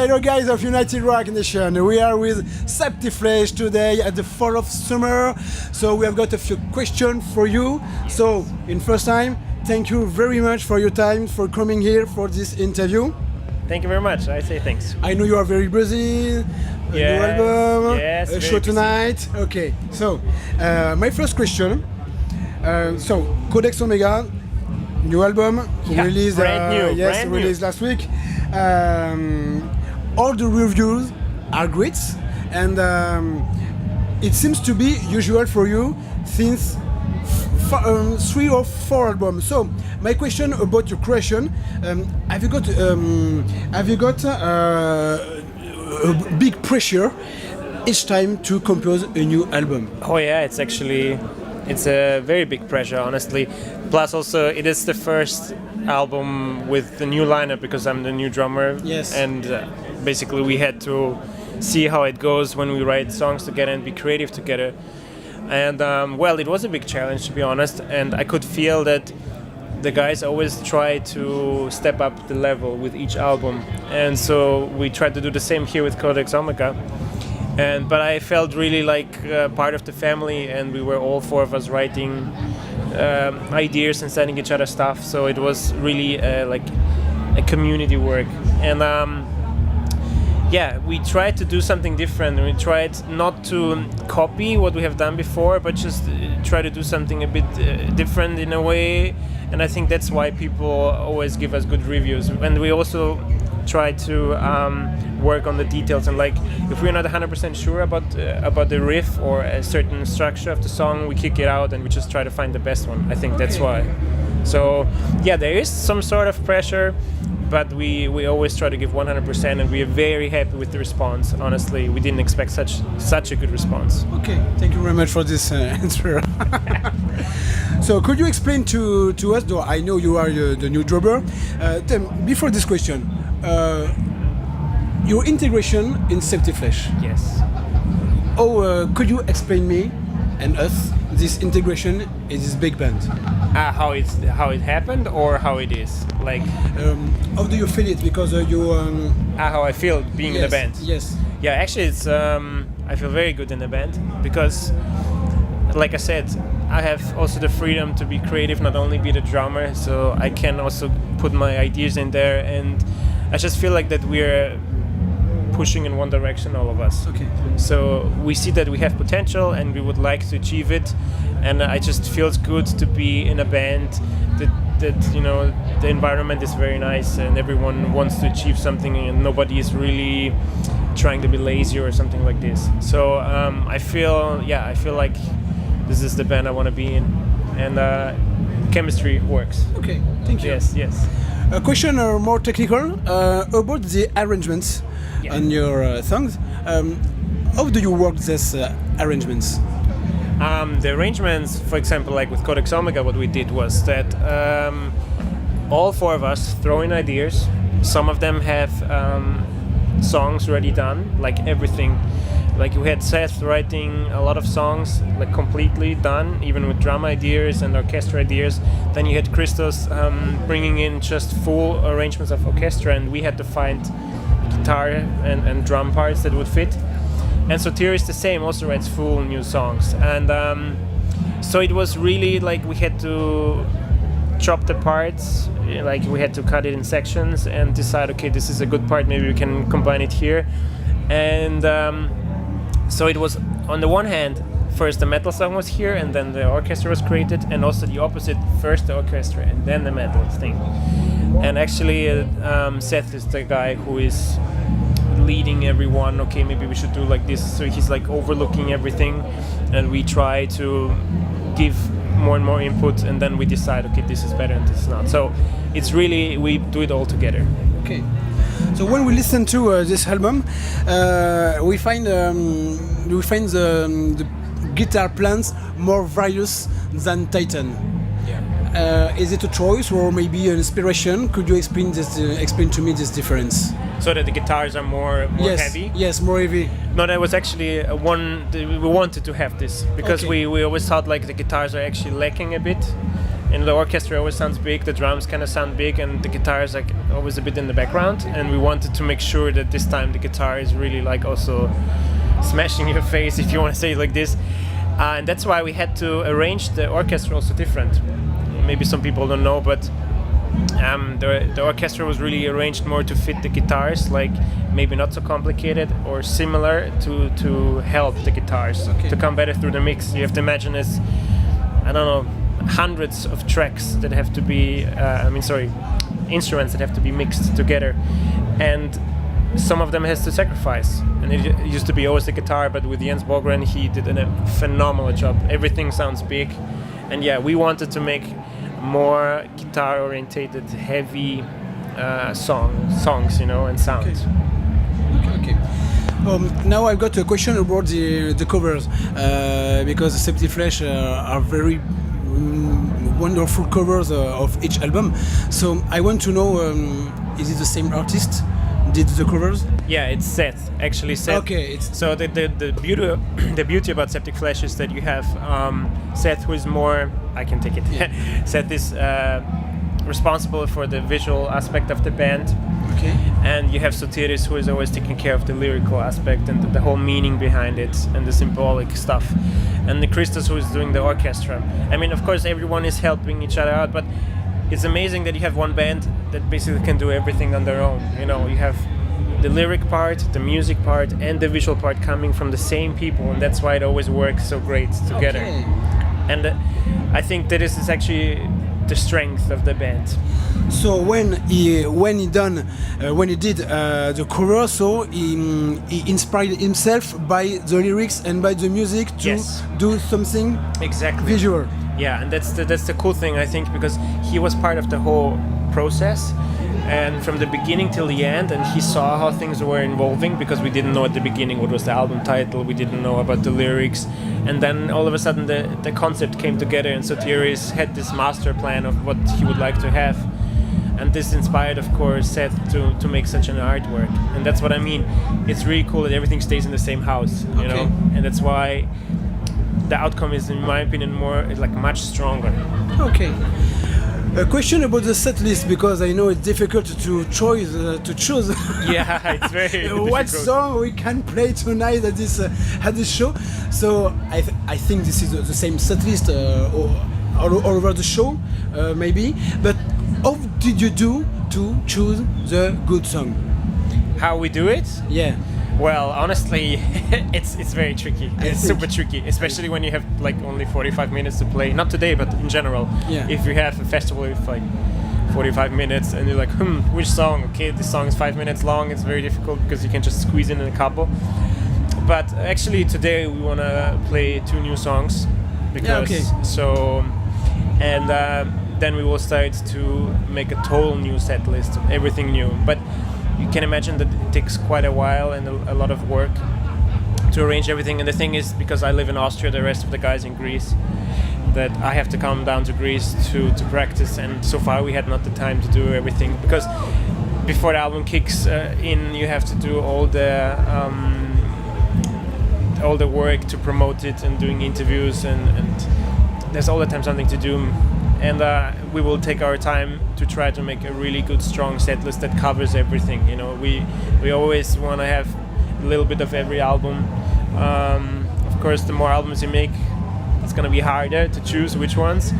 Hello guys of United Rock Nation, we are with SEPTIC FLESH today at the fall of summer. So we have got a few questions for you. So in first time, thank you very much for your time, for coming here for this interview. Thank you very much, I say thanks. I know you are very busy, a new album, a show tonight. Okay, so my first question, so Codex Omega, new album, released, released last week. All the reviews are great, and it seems to be usual for you since 3 or 4 albums. So my question about your creation: have you got a big pressure each time to compose a new album? Oh yeah, it's a very big pressure, honestly. Plus also it is the first album with the new lineup because I'm the new drummer. Yes. And basically we had to see how it goes when we write songs together and be creative together. And well, it was a big challenge, to be honest, and I could feel that the guys always try to step up the level with each album, and so we tried to do the same here with Codex Omega. But I felt really like part of the family, and we were all 4 of us writing ideas and sending each other stuff, so it was really like a community work. And yeah, we tried to do something different. We tried not to copy what we have done before, but just try to do something a bit different in a way. And I think that's why people always give us good reviews. And we also try to work on the details. And like, if we're not 100% sure about the riff or a certain structure of the song, we kick it out and we just try to find the best one. I think that's why. So yeah, there is some sort of pressure, but we always try to give 100%, and we are very happy with the response. Honestly, we didn't expect such a good response. Okay, thank you very much for this answer. So could you explain to us, though I know you are the new drummer, before this question, your integration in SEPTIC FLESH? Yes. Oh, could you explain me and us this integration in this big band? How it happened or how it is? Like, how do you feel it? Because you. How I feel being in the band. Yes. Yeah, actually, it's. I feel very good in the band because, like I said, I have also the freedom to be creative, not only be the drummer. So I can also put my ideas in there, and I just feel like that we're pushing in one direction, all of us. Okay. So we see that we have potential and we would like to achieve it, and I just feels good to be in a band that you know, the environment is very nice and everyone wants to achieve something and nobody is really trying to be lazy or something like this. So I feel like this is the band I want to be in, and chemistry works. Okay, thank you. Yes. A question more technical about the arrangements on your songs. How do you work these arrangements? The arrangements, for example, like with Codex Omega, what we did was that all 4 of us throw in ideas. Some of them have songs already done, like everything. Like we had Seth writing a lot of songs, like completely done, even with drum ideas and orchestra ideas. Then you had Christos bringing in just full arrangements of orchestra, and we had to find guitar and drum parts that would fit. And so Thierry is the same, also writes full new songs. And so it was really like we had to chop the parts, like we had to cut it in sections and decide, okay, this is a good part, maybe we can combine it here. And so it was, on the one hand, first the metal song was here and then the orchestra was created, and also the opposite, first the orchestra and then the metal thing. And actually Seth is the guy who is leading everyone. Okay, maybe we should do like this. So he's like overlooking everything, and we try to give more and more input, and then we decide, okay, this is better and this is not. So it's really, we do it all together. Okay. So when we listen to this album, we find the guitar plans more various than Titan. Is it a choice or maybe an inspiration? Could you explain to me this difference? So that the guitars are more heavy? Yes, more heavy. No, that was actually we wanted to have this because we always thought like the guitars are actually lacking a bit, And the orchestra always sounds big, the drums kind of sound big, and the guitar is like always a bit in the background. And we wanted to make sure that this time the guitar is really like also smashing your face, if you want to say it like this. And that's why we had to arrange the orchestra also different. Maybe some people don't know, but the orchestra was really arranged more to fit the guitars, like maybe not so complicated or similar to help the guitars to come better through the mix. You have to imagine it's, I don't know, hundreds of tracks that have to be, instruments that have to be mixed together, and some of them has to sacrifice. And it used to be always the guitar, but with Jens Bogren, he did a phenomenal job. Everything sounds big, and yeah, we wanted to make more guitar-orientated, heavy songs, and sounds. Okay. Now I've got a question about the covers, because SEPTIC FLESH are very wonderful covers of each album. So I want to know, is it the same artist did the covers? Yeah, it's Seth. Actually, Seth. Okay. So the beauty about SEPTIC FLESH is that you have Seth, who is more, I can take it. Yeah. Seth is responsible for the visual aspect of the band. Okay. And you have Sotiris, who is always taking care of the lyrical aspect and the whole meaning behind it and the symbolic stuff. And the Christos, who is doing the orchestra. I mean, of course, everyone is helping each other out, but it's amazing that you have one band that basically can do everything on their own. You have the lyric part, the music part, and the visual part coming from the same people, and that's why it always works so great together. Okay. And I think that this is actually the strength of the band. So when he did the cover, so he inspired himself by the lyrics and by the music to do something exactly visual. Yeah, and that's the cool thing, I think, because he was part of the whole process, and from the beginning till the end, and he saw how things were evolving, because we didn't know at the beginning what was the album title, we didn't know about the lyrics, and then all of a sudden the concept came together, and Sotiris had this master plan of what he would like to have, and this inspired, of course, Seth to make such an artwork. And that's what I mean, it's really cool that everything stays in the same house, you know, and that's why the outcome is, in my opinion, much stronger. Okay. A question about the set list, because I know it's difficult to choose. Yeah, it's very what difficult. song we can play tonight at this show. So I think this is the same set list all over the show, maybe. But how did you do to choose the good song? How we do it? Yeah. Well, honestly, it's very tricky. It's super tricky, especially when you have only 45 minutes to play. Not today, but in general. Yeah. If you have a festival with 45 minutes and you're like, which song? Okay, this song is 5 minutes long. It's very difficult because you can just squeeze in a couple. But actually, today we want to play 2 new songs. Then we will start to make a total new set list, everything new. But you can imagine that it takes quite a while and a lot of work to arrange everything. And the thing is, because I live in Austria, the rest of the guys in Greece, that I have to come down to Greece to practice. And so far we had not the time to do everything, because before the album kicks in, you have to do all the work to promote it and doing interviews, and there's all the time something to do. And we will take our time to try to make a really good, strong set list that covers everything. We always want to have a little bit of every album. Of course, the more albums you make, it's going to be harder to choose which ones.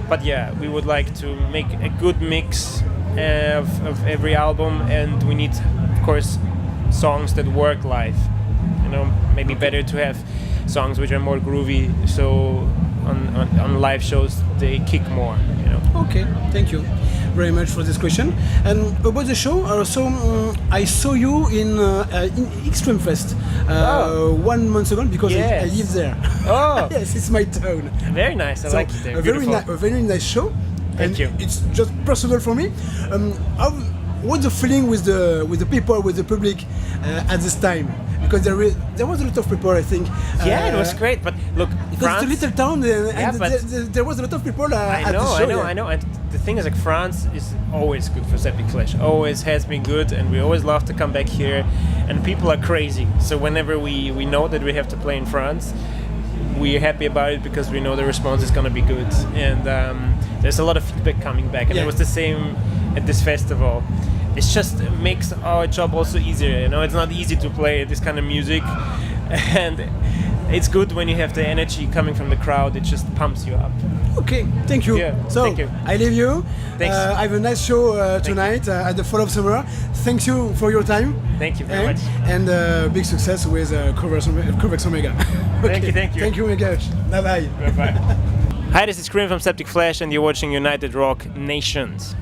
But yeah, we would like to make a good mix of every album, and we need, of course, songs that work live. Maybe better to have songs which are more groovy, so on live shows they kick more. Okay, thank you very much for this question. And about the show, also I saw you in Extreme Fest 1 month ago, because I live there. Oh, yes, it's my town. Very nice. I like it there. A very nice show. Thank you. It's just personal for me. What's the feeling with the people, with the public at this time? Because there was a lot of people, I think. Yeah, it was great. But look, France, it's a little town, there was a lot of people at the show. I know. And the thing is, France is always good for SEPTIC FLESH. Always has been good, and we always love to come back here. And people are crazy. So whenever we know that we have to play in France, we're happy about it, because we know the response is going to be good. And there's a lot of feedback coming back, and it was the same at this festival. It just makes our job also easier. You know, it's not easy to play this kind of music, and it's good when you have the energy coming from the crowd. It just pumps you up. Okay, thank you. Yeah, so thank you. I leave you. Thanks. I have a nice show tonight at the Fall of Summer. Thank you for your time. Thank you very much. And big success with Codex Omega. Okay. Thank you. Thank you, Mega. Bye bye. Bye bye. Hi, this is Scream from SEPTIC FLESH, and you're watching United Rock Nations.